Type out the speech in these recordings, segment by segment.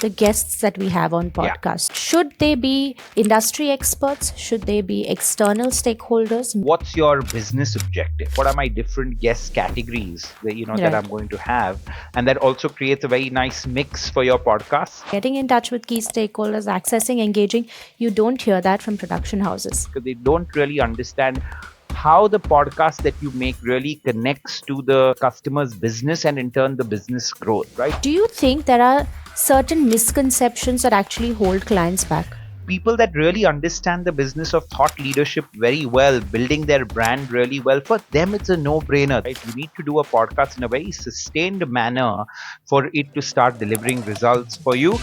the guests that we have on podcast. Should they be industry experts? Should they be external stakeholders? What's your business objective? What are my different guest categories that I'm going to have? And that also creates a very nice mix for your podcast. Getting in touch with key stakeholders, accessing, engaging, you don't hear that from production houses. Because they don't really understand how the podcast that you make really connects to the customer's business and in turn the business growth, right? Do you think there are certain misconceptions that actually hold clients back? People that really understand the business of thought leadership very well, building their brand really well, for them it's a no-brainer, right? You need to do a podcast in a very sustained manner for it to start delivering results for you.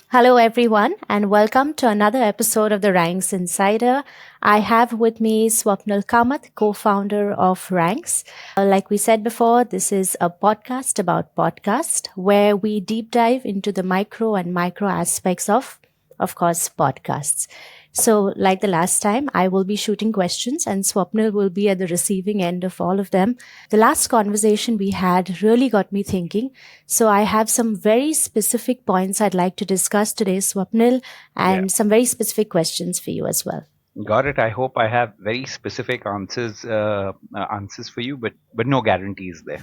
Hello everyone and welcome to another episode of the Ranx Insider. I have with me Swapnil Kamath, co-founder of Ranx. Like we said before, this is a podcast about podcast where we deep dive into the micro aspects of course, podcasts. So like the last time, I will be shooting questions and Swapnil will be at the receiving end of all of them. The last conversation we had really got me thinking. So I have some very specific points I'd like to discuss today, Swapnil, and some very specific questions for you as well. Got it. I hope I have very specific answers for you, but no guarantees there.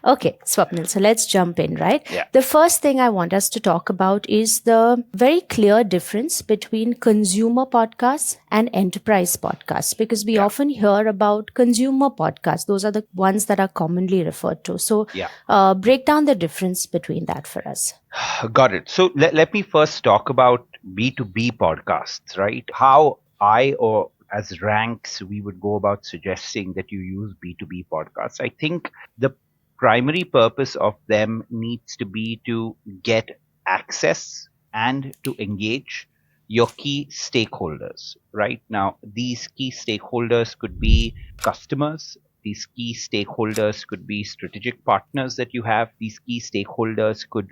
Okay, Swapnil, so let's jump in, right? Yeah. The first thing I want us to talk about is the very clear difference between consumer podcasts and enterprise podcasts, because we often hear about consumer podcasts. Those are the ones that are commonly referred to. So break down the difference between that for us. Got it. So let me first talk about B2B podcasts, right? How I or as Ranx, we would go about suggesting that you use B2B podcasts. I think the primary purpose of them needs to be to get access and to engage your key stakeholders. Right now, these key stakeholders could be customers. These key stakeholders could be strategic partners that you have. These key stakeholders could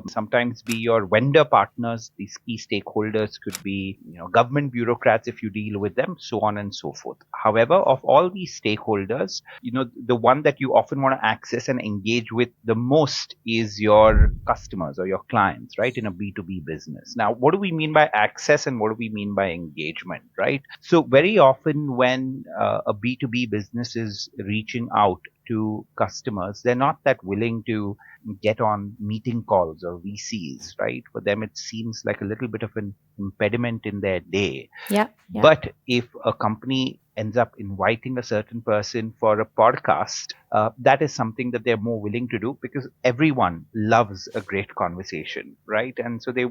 sometimes be your vendor partners. These key stakeholders could be, government bureaucrats if you deal with them, so on and so forth. However, of all these stakeholders, the one that you often want to access and engage with the most is your customers or your clients, right? In a B2B business. Now, what do we mean by access and what do we mean by engagement, right? So very often when a B2B business is reaching out to customers, they're not that willing to get on meeting calls or VCs, right? For them, it seems like a little bit of an impediment in their day. Yeah. But if a company ends up inviting a certain person for a podcast, that is something that they're more willing to do because everyone loves a great conversation, right? And so they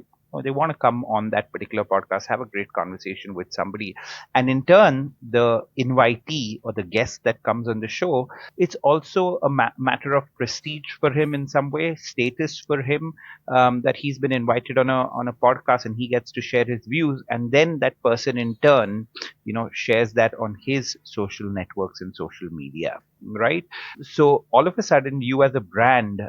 want to come on that particular podcast, have a great conversation with somebody. And in turn, the invitee or the guest that comes on the show, it's also a matter of prestige for him in some way, status for him, that he's been invited on a podcast and he gets to share his views. And then that person in turn, shares that on his social networks and social media, right? So all of a sudden, you as a brand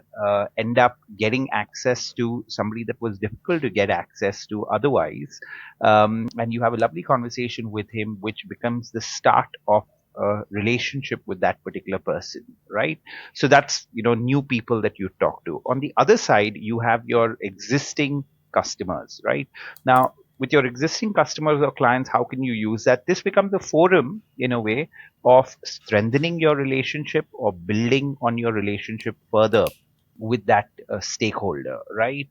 end up getting access to somebody that was difficult to get access to otherwise. And you have a lovely conversation with him, which becomes the start of a relationship with that particular person, right? So that's, new people that you talk to. On the other side, you have your existing customers, right? Now, with your existing customers or clients, how can you use that? This becomes a forum, in a way, of strengthening your relationship or building on your relationship further with that stakeholder, right?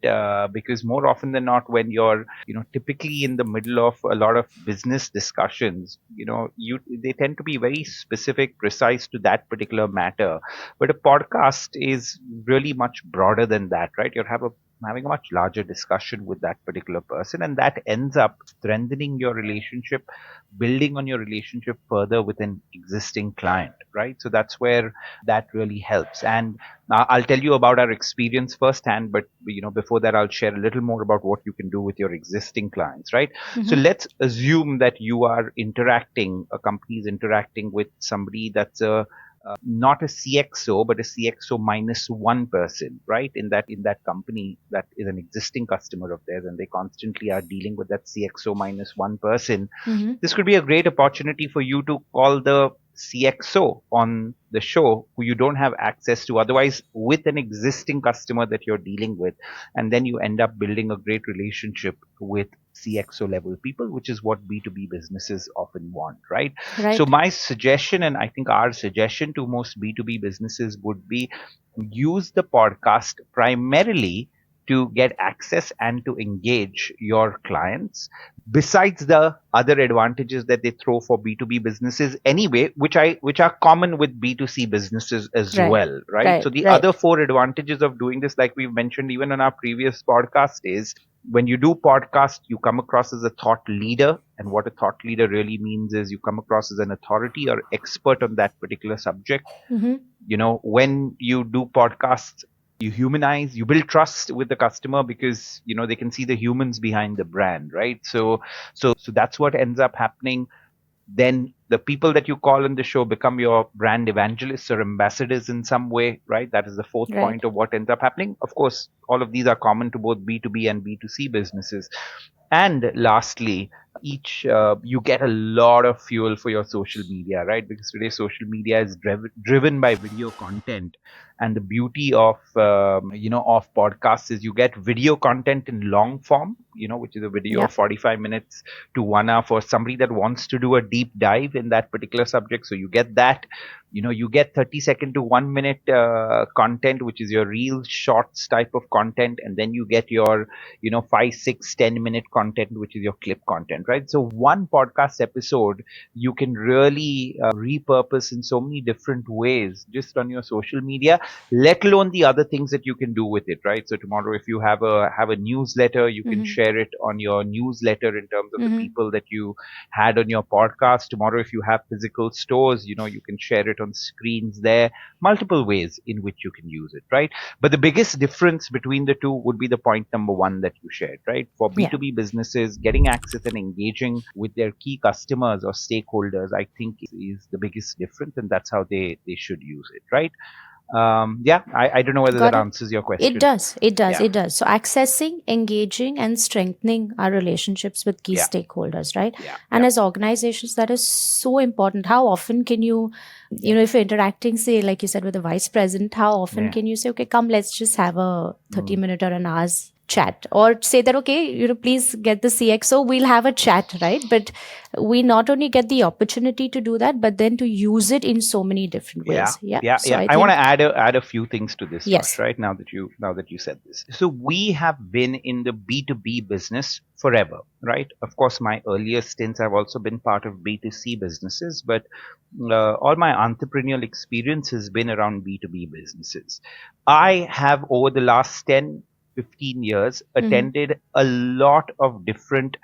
Because more often than not, when you're, typically in the middle of a lot of business discussions, they tend to be very specific, precise to that particular matter. But a podcast is really much broader than that, right? You're having a much larger discussion with that particular person, and that ends up strengthening your relationship, building on your relationship further with an existing client, right? So that's where that really helps. And I'll tell you about our experience firsthand, but before that, I'll share a little more about what you can do with your existing clients, right? Mm-hmm. So let's assume that you are a company is interacting with somebody that's a not a CXO, but a CXO minus one person, right? In that company that is an existing customer of theirs, and they constantly are dealing with that CXO minus one person. Mm-hmm. This could be a great opportunity for you to call the CXO on the show who you don't have access to otherwise with an existing customer that you're dealing with. And then you end up building a great relationship with CXO level people, which is what B2B businesses often want, right? So Right. my suggestion, and I think our suggestion to most B2B businesses would be use the podcast primarily to get access and to engage your clients besides the other advantages that they throw for B2B businesses anyway, which are common with B2C businesses as Right. well, right? So Right. the Right. other four advantages of doing this, like we've mentioned even on our previous podcast, is when you do podcast, you come across as a thought leader. And what a thought leader really means is you come across as an authority or expert on that particular subject. Mm-hmm. When you do podcasts, you humanize, you build trust with the customer because they can see the humans behind the brand, right? So that's what ends up happening. Then the people that you call in the show become your brand evangelists or ambassadors in some way, right? That is the fourth Right. point of what ends up happening. Of course, all of these are common to both B2B and B2C businesses. And lastly, each you get a lot of fuel for your social media, right? Because today social media is driven by video content, and the beauty of of podcasts is you get video content in long form, which is a video Yeah. of 45 minutes to 1 hour for somebody that wants to do a deep dive in that particular subject. So you get that. You get 30-second to 1 minute content, which is your real shorts type of content, and then you get your 5, 6, 10 minute content, which is your clip content, right? So one podcast episode you can really repurpose in so many different ways just on your social media, let alone the other things that you can do with it, right? So tomorrow, if you have a newsletter, you can Mm-hmm. share it on your newsletter in terms of the Mm-hmm. people that you had on your podcast. Tomorrow, if you have physical stores, you can share it on screens there. Multiple ways in which you can use it, right? But the biggest difference between the two would be the point number one that you shared, right? For Yeah. B2B businesses, getting access and engaging with their key customers or stakeholders, I think is the biggest difference, and that's how they should use it, right? Yeah, I don't know whether that Got it. answers your It question. does. It does. Yeah, It does. So, accessing, engaging, and strengthening our relationships with key yeah, stakeholders, right? yeah, And yeah, as organizations, that is so important. How often can if you're interacting, say, like you said, with the vice president, how often yeah. can you say, okay, come, let's just have a 30 Mm. minute or an hour's chat? Or say that, okay, please get the CXO, we'll have a chat, right? But we not only get the opportunity to do that, but then to use it in so many different Yeah, ways. Yeah. yeah, So, yeah. I I want to think, add a few things to this, Josh. yes. Right now that you said this, so we have been in the B2B business forever, right? Of course, my earlier stints, I've also been part of B2C businesses, but all my entrepreneurial experience has been around B2B businesses. I have over the last 10, 15 years Mm-hmm. attended a lot of different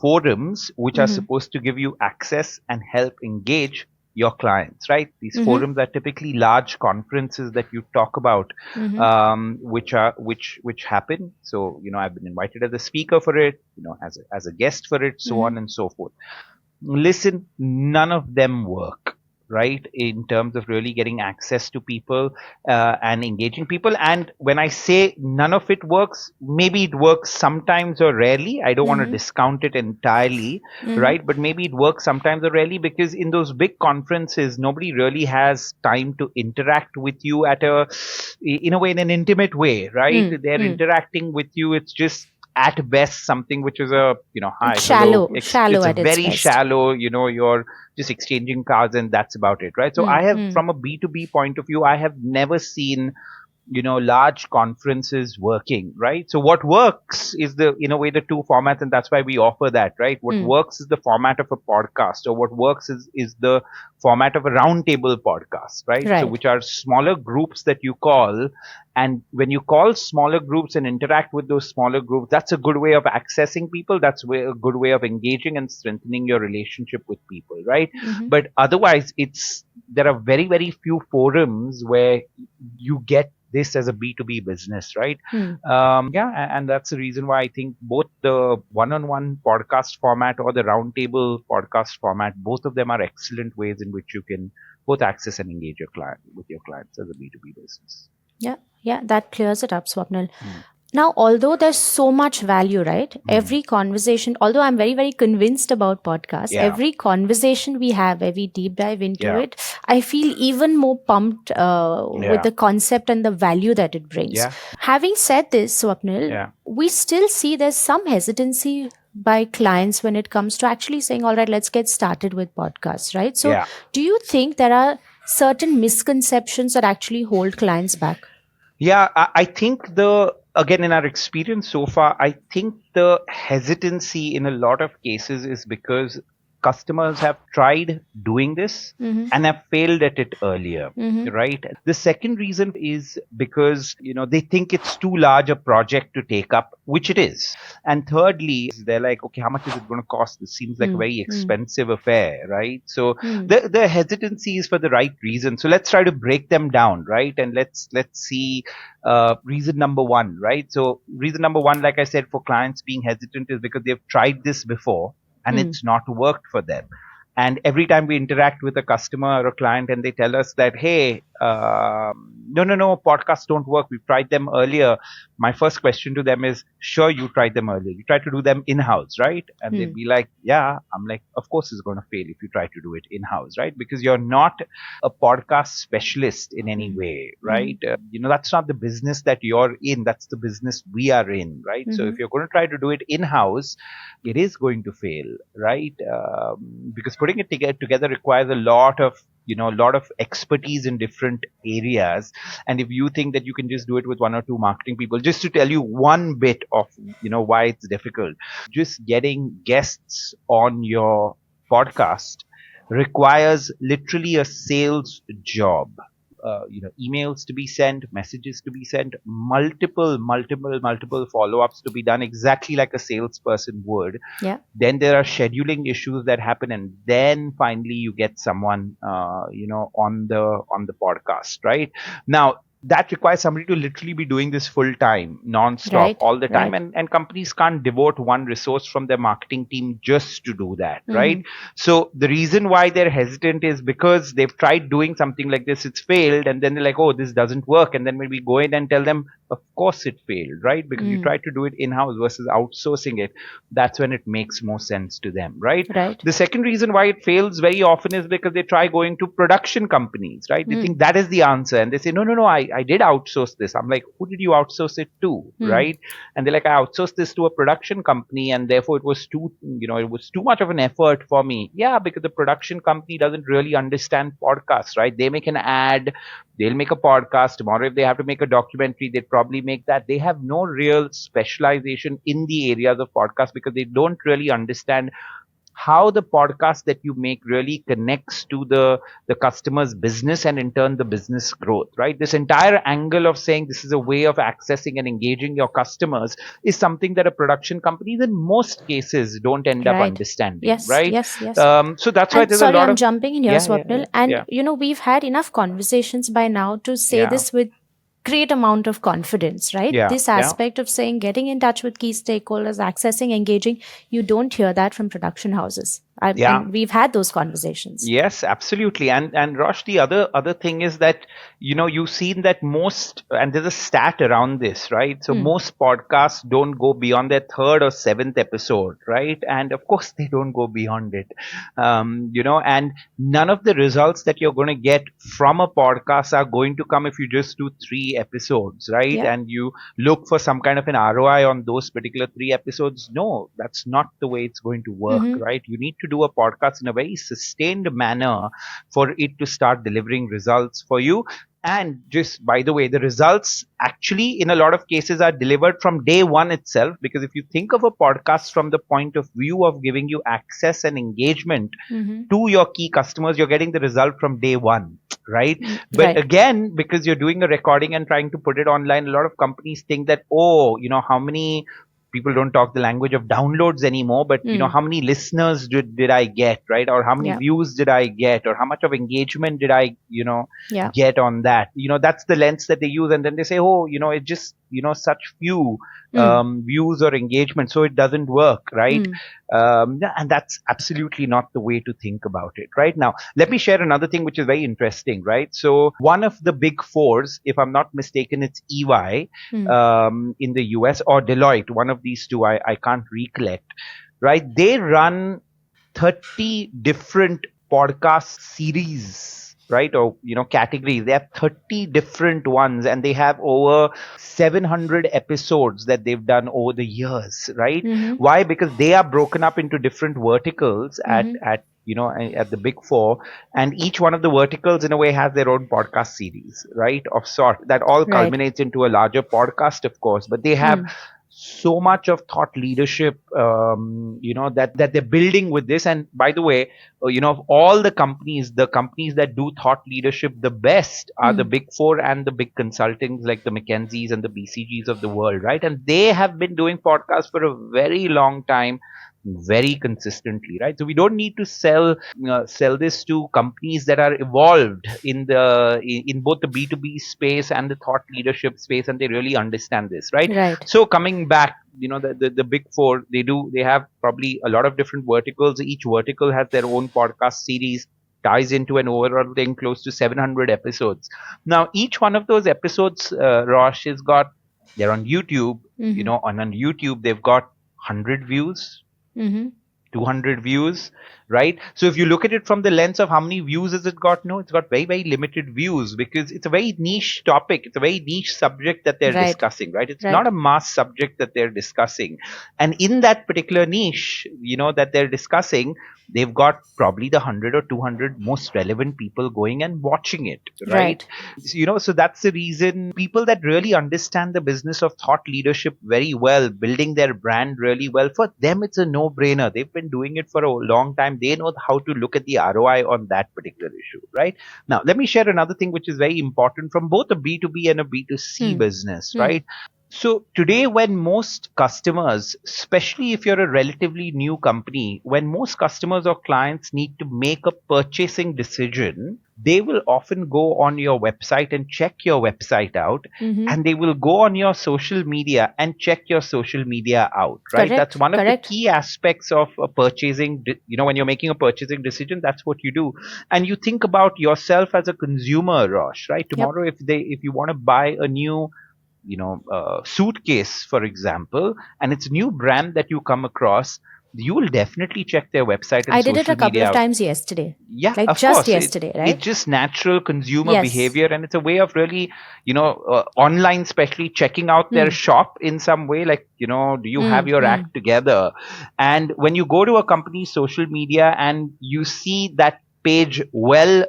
forums which are Mm-hmm. supposed to give you access and help engage your clients, right? These Mm-hmm. forums are typically large conferences that you talk about, Mm-hmm. which happen. So I've been invited as a speaker for it, as a guest for it, so Mm-hmm. on and so forth. Listen, none of them work, right, in terms of really getting access to people and engaging people. And when I say none of it works, maybe it works sometimes or rarely. I don't want to Mm-hmm. discount it entirely, Mm-hmm. right? But maybe it works sometimes or rarely because in those big conferences, nobody really has time to interact with you in a way, in an intimate way, right? They're Mm-hmm. interacting with you. It's just at best something which is a hi, hello. Shallow, shallow It's a at its very best. shallow. You're just exchanging cards and that's about it, right? So I have, Mm-hmm. from a B2B point of view, I have never seen large conferences working, right? So what works is in a way, the two formats, and that's why we offer that, right? What Mm. works is the format of a podcast, or what works is the format of a roundtable podcast, right? So Right. which are smaller groups that you call, and when you call smaller groups and interact with those smaller groups, that's a good way of accessing people. That's a good way of engaging and strengthening your relationship with people, right? Mm-hmm. But otherwise, there are very, very few forums where you get this as a B2B business, right? Hmm. And that's the reason why I think both the one-on-one podcast format or the roundtable podcast format, both of them are excellent ways in which you can both access and engage your client with your clients as a B2B business. Yeah, yeah, that clears it up, Swapnil. Mm. Now, although there's so much value, right? Mm. Every conversation, although I'm very, very convinced about podcasts, Yeah, every conversation we have, every deep dive into yeah, it, I feel even more pumped with yeah, the concept and the value that it brings. yeah, Having said this, Swapnil, yeah, we still see there's some hesitancy by clients when it comes to actually saying, all right, let's get started with podcasts, right? So, yeah. do you think there are certain misconceptions that actually hold clients back? Yeah, I think again, in our experience so far, I think the hesitancy in a lot of cases is because customers have tried doing this Mm-hmm. and have failed at it earlier, Mm-hmm. right? The second reason is because, they think it's too large a project to take up, which it is. And thirdly, they're like, okay, how much is it going to cost? This seems like a very Mm-hmm. expensive affair, right? So Mm. the hesitancy is for the right reason. So let's try to break them down, right? And let's see reason number one, right? So reason number one, like I said, for clients being hesitant is because they've tried this before and Mm. it's not worked for them. And every time we interact with a customer or a client and they tell us that, hey, no, podcasts don't work. We've tried them earlier. My first question to them is, sure, you tried them earlier. You tried to do them in-house, right? And they'd Mm. be like, yeah. I'm like, of course it's going to fail if you try to do it in-house, right? Because you're not a podcast specialist in any Mm. way, Mhm. right? That's not the business that you're in. That's the business we are in, right? So if Mhm. you're going to try to do it in-house, it is going to fail, right? Because putting it together requires a lot of expertise in different areas. And if you think that you can just do it with one or two marketing people, just to tell you one bit of why it's difficult, just getting guests on your podcast requires literally a sales job. Emails to be sent, messages to be sent, multiple follow-ups to be done exactly like a salesperson would. Yeah. Then there are scheduling issues that happen, and then finally you get someone on the podcast, right? Now that requires somebody to literally be doing this full time, non-stop, Right. all the time, Right. and companies can't devote one resource from their marketing team just to do that, right? Mhm. So the reason why they're hesitant is because they've tried doing something like this, it's failed, and then they're like, oh, this doesn't work. And then when we go in and tell them, of course it failed, right? Because you Mm. tried to do it in-house versus outsourcing it. That's when it makes more sense to them, right? Right. The second reason why it fails very often is because they try going to production companies, right? They Mm. think that is the answer. And they say, no, I did outsource this. I'm like, who did you outsource it to, Mm. right? And they're like, I outsourced this to a production company and therefore it was too much of an effort for me. Yeah, because the production company doesn't really understand podcasts, right? They make an ad, they'll make a podcast. Tomorrow, if they have to make a documentary, they'd probably make that. They have no real specialization in the areas of podcast because they don't really understand how the podcast that you make really connects to the customer's business and in turn the business growth, right? This entire angle of saying this is a way of accessing and engaging your customers is something that a production companies in most cases don't end up Right. understanding, Yes. right? Yes. Yes. So that's why And there's a sorry, lot I'm of jumping in here, yeah, yeah, Swapnil. yeah, And yeah, we've had enough conversations by now to say yeah, this with great amount of confidence, right? yeah, This yeah. aspect of saying getting in touch with key stakeholders, accessing, engaging, you don't hear that from production houses. Yeah. And we've had those conversations. Yes, absolutely. And Rosh, the other thing is that you've seen that most, and there's a stat around this, right? So Hmm. most podcasts don't go beyond their third or seventh episode, right? And of course they don't go beyond it, and none of the results that you're going to get from a podcast are going to come if you just do three episodes, right? Yeah. And you look for some kind of an ROI on those particular three episodes. No, that's not the way it's going to work, Mm-hmm. right? You need to do a podcast in a very sustained manner for it to start delivering results for you. And just by the way, the results actually in a lot of cases are delivered from day one itself. Because if you think of a podcast from the point of view of giving you access and engagement Mm-hmm. to your key customers, you're getting the result from day one, right? But Right. again, because you're doing a recording and trying to put it online, a lot of companies think that, oh, how many people don't talk the language of downloads anymore, but Mm. how many listeners did I get, right? Or how many Yeah. views did I get, or how much of engagement did I Yeah. get on that? That's the lens that they use, and then they say, oh, it just such few Mm. views or engagement, so it doesn't work, right? Mm. Yeah, and that's absolutely not the way to think about it. Right now, let me share another thing which is very interesting, right? So one of the big fours, if I'm not mistaken, it's EY Mm. in the US, or Deloitte, one of these two, I can't recollect, right? They run 30 different podcast series, right? Or categories. They have 30 different ones, and they have over 700 episodes that they've done over the years, right? Mm-hmm. Why? Because they are broken up into different verticals at Mm-hmm. at the big four, and each one of the verticals in a way has their own podcast series, right, of sort, that all Right. culminates into a larger podcast, of course. But they have Mm. so much of thought leadership, that they're building with this. And by the way, of all the companies that do thought leadership the best are the Mm. big four and the big consultings like the McKinseys and the BCGs of the world, right? And they have been doing podcasts for a very long time, very consistently, right? So we don't need to sell this to companies that are evolved in both the B2B space and the thought leadership space, and they really understand this, right? Right. So coming back, the big four, they have probably a lot of different verticals. Each vertical has their own podcast series, ties into an overall thing close to 700 episodes. Now each one of those episodes, Rosh, has got, they're on YouTube. Mm-hmm. On YouTube they've got 100 views, Mm-hmm. 200 views, right? So if you look at it from the lens of how many views has it got, no, it's got very, very limited views, because it's a very niche topic. It's a very niche subject that they're Right. discussing, right? It's not Right. a mass subject that they're discussing. And in that particular niche, that they're discussing, they've got probably the 100 or 200 most relevant people going and watching it, right? Right. So that's the reason people that really understand the business of thought leadership very well, building their brand really well, for them it's a no brainer. They've been doing it for a long time. They know how to look at the ROI on that particular issue, right? Now let me share another thing which is very important from both a B2B and a B2C Mm. business, Mm. right? So today, when most customers, especially if you're a relatively new company, when most customers or clients need to make a purchasing decision, they will often go on your website and check your website out, Mm-hmm. and they will go on your social media and check your social media out, right? That's Correct. one of the Correct. key aspects of a purchasing. When you're making a purchasing decision, that's what you do. And you think about yourself as a consumer, Rosh, right? Yep. Tomorrow, if you want to buy a new suitcase, for example, and it's a new brand that you come across, you will definitely check their website and I did it a social couple media of out. times yesterday. Yeah, Like of just course. yesterday, It's right? just natural consumer Yes. behavior, and it's a way of really, online, especially checking out their Mm. shop in some way. Like, do you have Mm. your Mm. act together? And when you go to a company's social media and you see that page well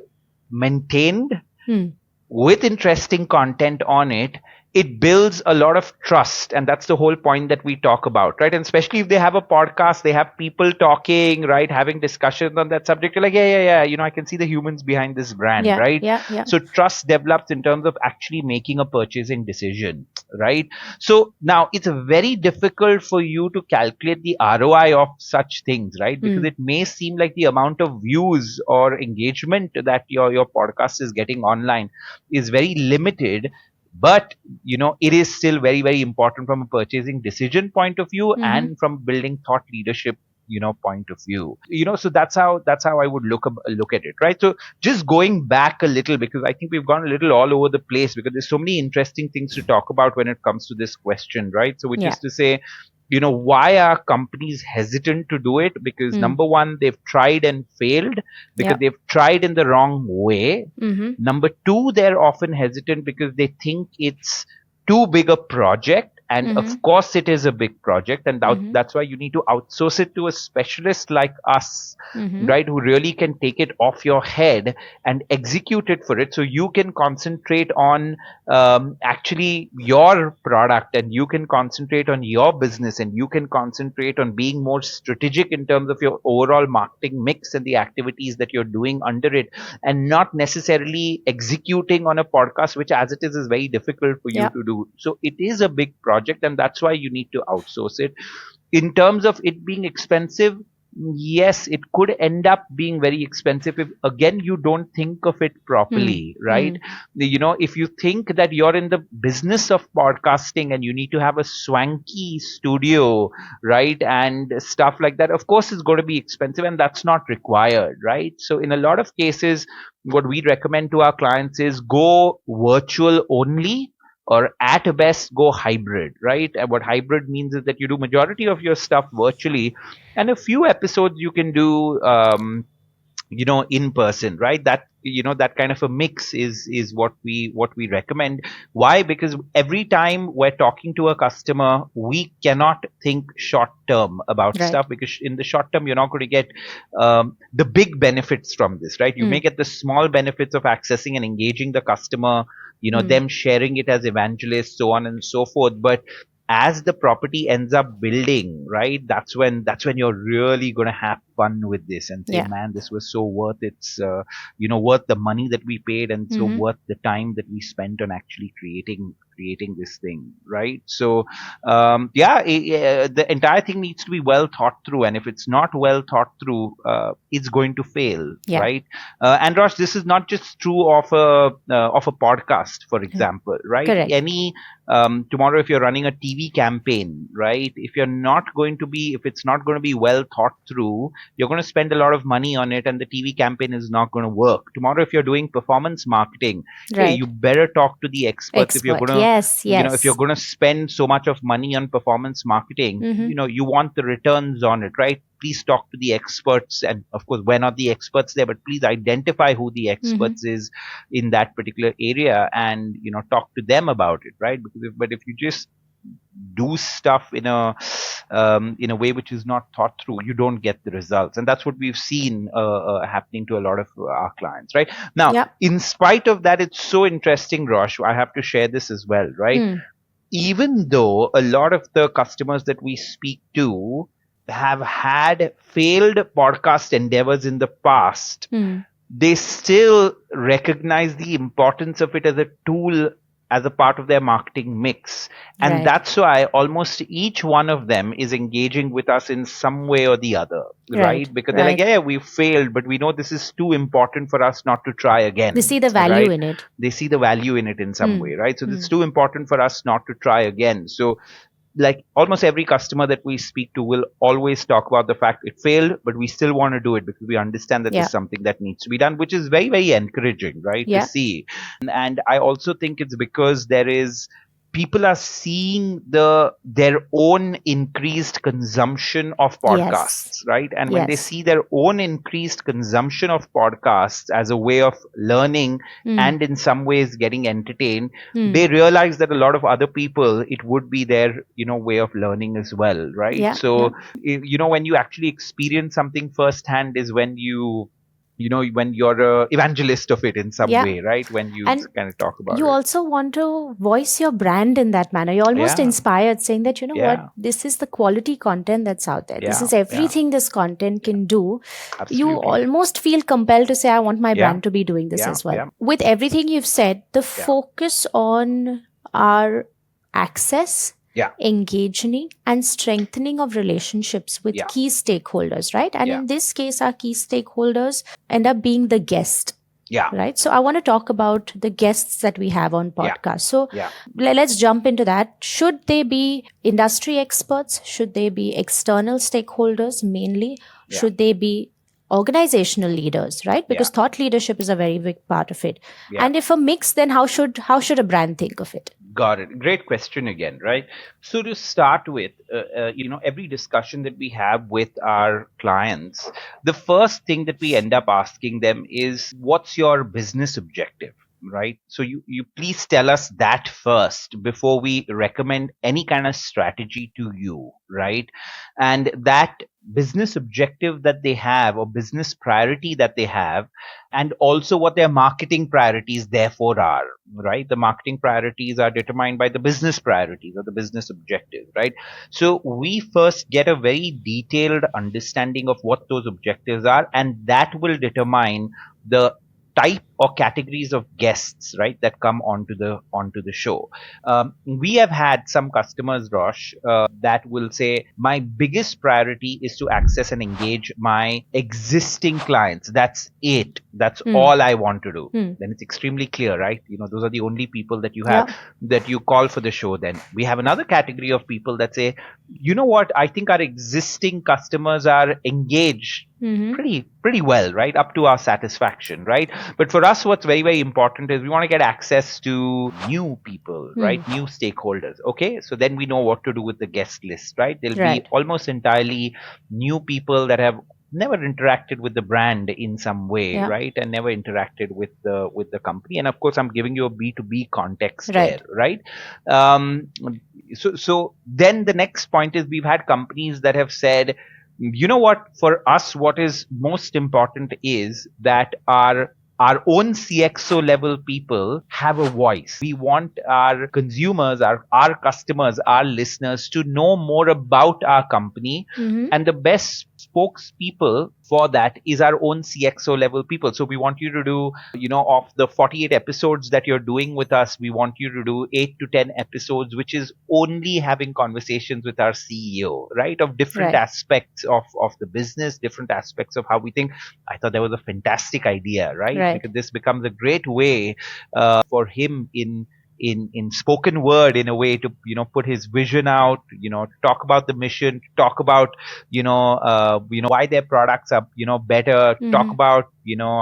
maintained, Mm. with interesting content on it, it builds a lot of trust. And that's the whole point that we talk about, right? And especially if they have a podcast, they have people talking, right? Having discussions on that subject. You're like, yeah, yeah, yeah. I can see the humans behind this brand, Yeah. right? Yeah. Yeah. So trust develops in terms of actually making a purchasing decision, right? So now it's very difficult for you to calculate the ROI of such things, right? Because Mm. it may seem like the amount of views or engagement that your podcast is getting online is very limited, but it is still very, very important from a purchasing decision point of view Mm-hmm. and from building thought leadership point of view. So that's how I would look at it, right? So just going back a little, because I think we've gone a little all over the place, because there's so many interesting things to talk about when it comes to this question, right? So which Yeah. is to say, why are companies hesitant to do it? Because Mm. number one, they've tried and failed, because Yeah. they've tried in the wrong way. Mm-hmm. Number two, they're often hesitant because they think it's too big a project. And Mm-hmm. of course, it is a big project. And Mm-hmm. that's why you need to outsource it to a specialist like us, Mm-hmm. right? Who really can take it off your head and execute it for it. So you can concentrate on actually your product, and you can concentrate on your business, and you can concentrate on being more strategic in terms of your overall marketing mix and the activities that you're doing under it, and not necessarily executing on a podcast, which as it is very difficult for you Yeah. to do. So it is a big project. project, and that's why you need to outsource it. In terms of it being expensive, yes, it could end up being very expensive if, again, you don't think of it Hmm. properly, right? Hmm. If you think that you're in the business of podcasting and you need to have a swanky studio, right, and stuff like that, of course it's going to be expensive, and that's not required, right? So in a lot of cases, what we recommend to our clients is go virtual only, or at best go hybrid, right? And what hybrid means is that you do majority of your stuff virtually, and a few episodes you can do in person, right? That kind of a mix is what we recommend. Why? Because every time we're talking to a customer, we cannot think short term about Right. stuff, because in the short term you're not going to get the big benefits from this, right? You Hmm. may get the small benefits of accessing and engaging the customer, Hmm. them sharing it as evangelists, so on and so forth. But as the property ends up building, right, that's when you're really going to have fun with this and say, Yeah. man, this was so worth it's worth the money that we paid, and so Mm-hmm. worth the time that we spent on actually creating this thing, right? So the entire thing needs to be well thought through, and if it's not well thought through, it's going to fail, Yeah. right? And Rosh, this is not just true of a podcast, for Yeah. example, right? Correct. Any tomorrow, if you're running a TV campaign, right, if it's not going to be well thought through, you're going to spend a lot of money on it, and the TV campaign is not going to work. Tomorrow, if you're doing performance marketing, hey, you Right. better talk to the experts. If you're Expert. going to Yes. if you're Yes. going to spend so much of money on performance marketing, Mm-hmm. you want the returns on it, right? Please talk to the experts, and of course we're not the experts there, but please identify who the Mm-hmm. experts is in that particular area, and talk to them about it, right? But if you just do stuff in a way which is not thought through, you don't get the results, and that's what we've seen happening to a lot of our clients, right? Now, Yeah. in spite of that, it's so interesting, Rosh, I have to share this as well, right? Hmm. Even though a lot of the customers that we speak to have had failed podcast endeavors in the past, Hmm. they still recognize the importance of it as a tool, as a part of their marketing mix. And Right. that's why almost each one of them is engaging with us in some way or the other, Right. right? Because they're like, Right. yeah, we failed, but we know this is too important for us not to try They again, see the value right? in it. They see the value in it in some Hmm. way, right? So Hmm. it's too important for us not to try again. So, like, almost every customer that we speak to will always talk about the fact it failed, but we still want to do it because we understand that this Yeah. is something that needs to be done, which is very, very encouraging, right, to Yeah. see. And I also think it's because people are seeing their own increased consumption of Yes. podcasts, right? And when they Yes. see their own increased consumption of podcasts as a way of learning Hmm. and in some ways getting entertained, Hmm. they realize that a lot of other people, it would be their way of learning as well, right? Yeah. So Yeah. when you actually experience something firsthand is when when you're a evangelist of it in some Yeah. way, right? When you And kind of talk about you it. also want to voice your brand in that manner. You're almost Yeah, inspired, saying that, you know what, yeah, this is the quality content that's out there. This yeah, is yeah, everything this content yeah, can do. You absolutely. almost feel compelled to say, I want my Yeah, brand to be doing this yeah, as well. yeah, With everything you've said, the yeah, focus on our access, yeah, engaging, and strengthening of relationships with yeah, key stakeholders, right? And yeah, in this case, our key stakeholders end up being the guest, yeah, right? So I want to talk about the guests that we have on yeah, podcast. So yeah, let's jump into that. Should they be industry experts? Should they be external stakeholders mainly? yeah, Should they be organizational leaders, right? yeah, Because thought leadership is a very big part of it. yeah. And if a mix, then how should a brand think of it? Got it. Great question again, right? So to start with, every discussion that we have with our clients, the first thing that we end up asking them is, what's your business objective? Right. So you please tell us that first before we recommend any kind of strategy to you, right? And that business objective that they have, or business priority that they have, and also what their marketing priorities therefore are, right? The marketing priorities are determined by the business priorities or the business objectives, right? So we first get a very detailed understanding of what those objectives are, and that will determine the type or categories of guests, right, that come onto the show. We have had some customers, Rosh, that will say, my biggest priority is to access and engage my existing clients. That's it. That's all I want to do. Then it's extremely clear, right? Those are the only people that you have, Yeah. that you call for the show. Then we have another category of people that say, you know what, I think our existing customers are engaged Mm-hmm. pretty well, right, up to our satisfaction, right? But for us, what's very, very important is we want to get access to new people, right, new stakeholders. Okay, so then we know what to do with the guest list, right? There'll be Right. almost entirely new people that have never interacted with the brand in some way, Yeah. right, and never interacted with the company. And of course, I'm giving you a B2B context there, Right. right? Um, so then the next point is, we've had companies that have said, you know what, for us, what is most important is that our own CXO level people have a voice. We want our consumers, our customers, our listeners to know more about our company. Mm-hmm. And the best spokespeople for that is our own CXO level people. So we want you to do, of the 48 episodes that you're doing with us, we want you to do 8 to 10 episodes, which is only having conversations with our CEO, right? Of different Right. aspects of the business, different aspects of how we think. I thought that was a fantastic idea, right? Right. Because this becomes a great way for him in spoken word, in a way, to put his vision out, talk about the mission, talk about why their products are better, talk Mm-hmm. about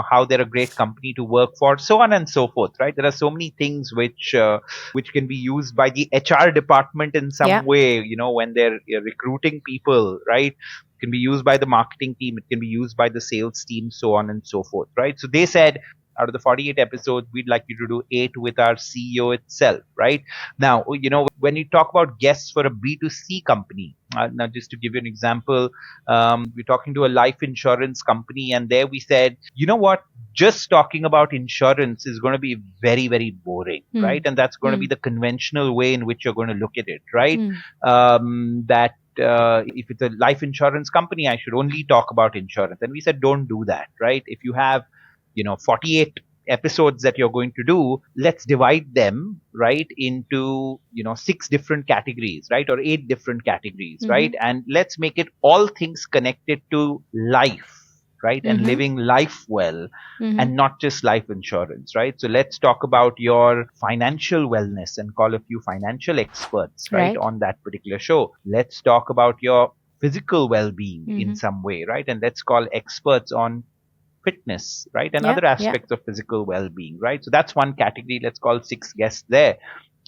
how they're a great company to work for, so on and so forth, right? There are so many things which can be used by the HR department in some Yeah. way, when they're recruiting people, right? It can be used by the marketing team, it can be used by the sales team, so on and so forth, right? So they said, out of the 48 episodes, we'd like you to do 8 with our CEO itself, right? Now, when you talk about guests for a B2C company, now just to give you an example, we're talking to a life insurance company, and there we said, you know what, just talking about insurance is going to be very, very boring, right? Mm. And that's going to be Mm. the conventional way in which you're going to look at it, right? Mm. That if it's a life insurance company, I should only talk about insurance. And we said, don't do that, right? If you have 48 episodes that you're going to do, let's divide them, right, into 6 different categories, right, or 8 different categories, Mm-hmm. right, and let's make it all things connected to life, right, and Mm-hmm. living life well, Mm-hmm. and not just life insurance, right? So let's talk about your financial wellness and call a few financial experts, right, Right. on that particular show. Let's talk about your physical well-being in Mm-hmm. some way, right, and let's call experts on fitness, right, and Yeah. other Yeah. aspects of physical well-being, right? So that's one category. Let's call 6 guests there.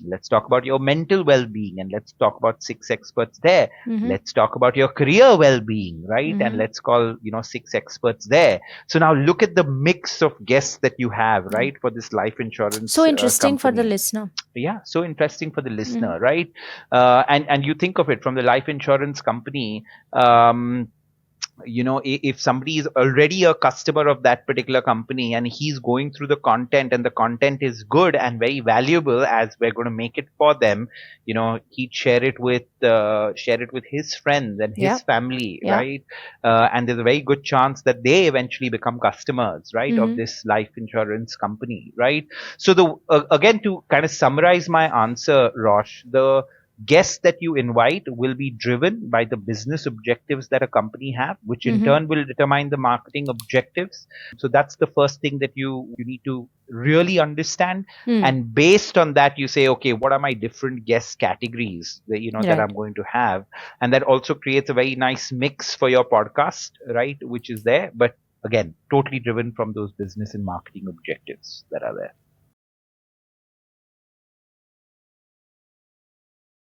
Let's talk about your mental well-being, and let's talk about 6 experts there. Mm-hmm. Let's talk about your career well-being, right, and Mm-hmm. let's call 6 experts there. So now look at the mix of guests that you have, Yeah. right, for this life So insurance interesting for the company. listener. Yeah, so interesting for the Mm-hmm. listener, right? And you think of it from the life insurance company. If somebody is already a customer of that particular company and he's going through the content, and the content is good and very valuable, as we're going to make it for them, he'd share it with his friends and Yeah. his family, Yeah. right? And there's a very good chance that they eventually become customers, right, of Mm-hmm. this life insurance company, right? So the again, to kind of summarize my answer, Rosh, the guests that you invite will be driven by the business objectives that a company have, which in Mm-hmm. turn will determine the marketing objectives. So that's the first thing that you need to really understand. Mm. And based on that, you say, okay, what are my different guest categories that that Right. I'm going to have? And that also creates a very nice mix for your podcast, right, which is there. But again, totally driven from those business and marketing objectives that are there.